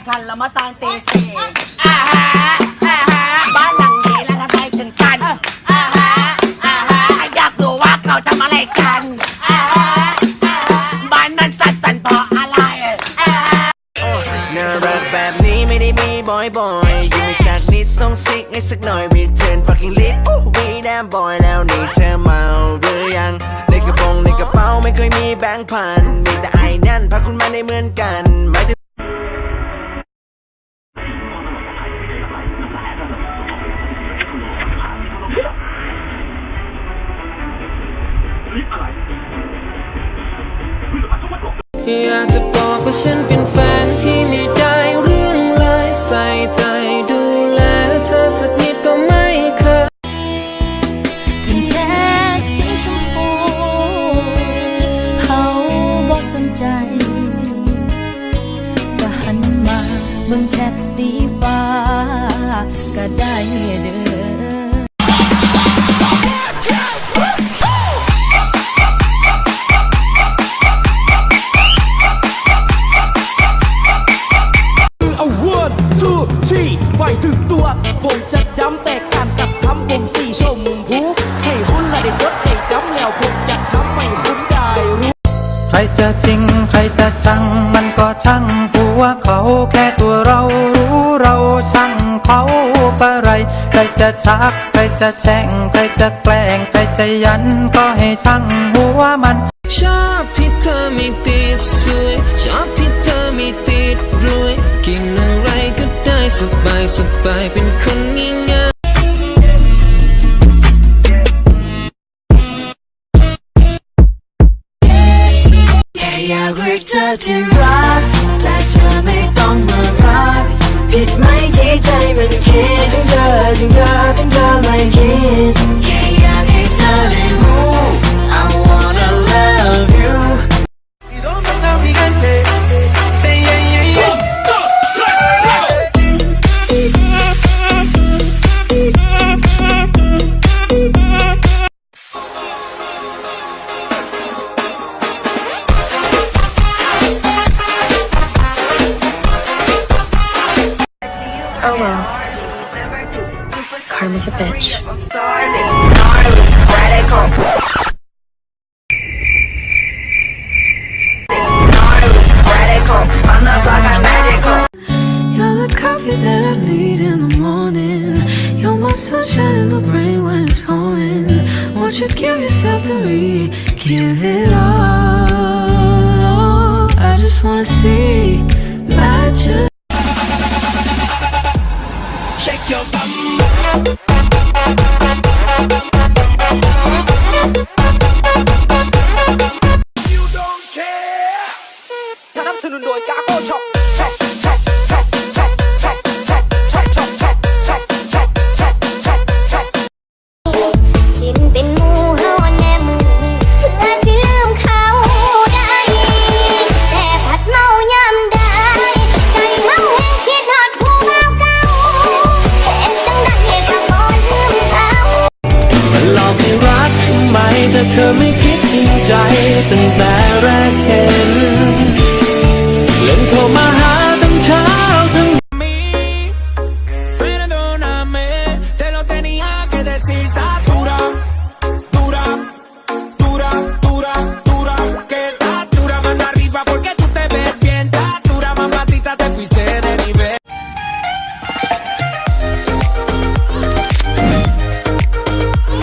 ทันแล้วมาตอนตีสี่บ้านหลังนี้แล้วทำไมถึงสั่นอยากรู้ว่าเขาทำอะไรกันบ้านมันสั่นเพราะอะไรน่ารักแบบนี้ไม่ได้มีบ่อยๆอยู่ไม่สักนิดส่งซิกให้สักหน่อยมีเทนฟักกิ้งลิตวีแดมบอยแล้วนี่เธอเมาหรือยังในกระโปรงในกระเป๋าไม่เคยมีแบงค์พันมีแต่ไอ้นั่นพาคุณมาได้เหมือนกันไม่ถึงอยากจะบอกว่าฉันเป็นแฟนที่ไม่ได้เรื่องเลยใส่ใจดูแลเธอสักนิดก็ไม่เคยขึ้นแชทสีชมพูเขาบอกสนใจก็หันมาเบิ่งแชทสีฟ้าก็ได้เด้อไว้ถึงตัวผมจะย้ำแตกต่างกับคำผมสีชมพูให้คุณละได้จดได้จำแล้วผมจะทำให้คุณได้รู้ใครจะจริงใครจะจังมันก็ช่างหัวเขาแค่ตัวเรารู้เราช่างเขาปะไรใครจะชักใครจะแช่งใครจะแกล้งใครจะยันก็ให้ช่างหัวมันชอบที่เธอไม่ติดสวยชอบที่เธอไม่ติดรวยกินอะไรก็ได้สบายสบายเป็นคนง่ายแค่อยากเรียกเธอที่รักแต่เธอไม่ต้องมารักผิดไหมที่ใจมันคิดถึงเธอไม่คิดแค่อยากให้เธอได้รู้ I wanna love you Oh well, karma's a bitch. You're the coffee that I need in the morning. You're my sunshine in the rain when it's pouring. Won't you give yourself to me? Give it all. I just wanna see not just Shake your bum สนับสนุนโดยกาโก้ช็อปกินเป็นหมูเฮาแน่มือเพื่อสิลืมเขาได้แต่ผัดเมายามได้ใจเฮาแห้งคิดฮอดผู้เก่าเฮ็ดจังใดก็บ่ลืมเขามันหลอกให้รักทำไมแต่เธอไม่คิดจริงใจตั้งแต่แรกเห็นเล่นโทรมา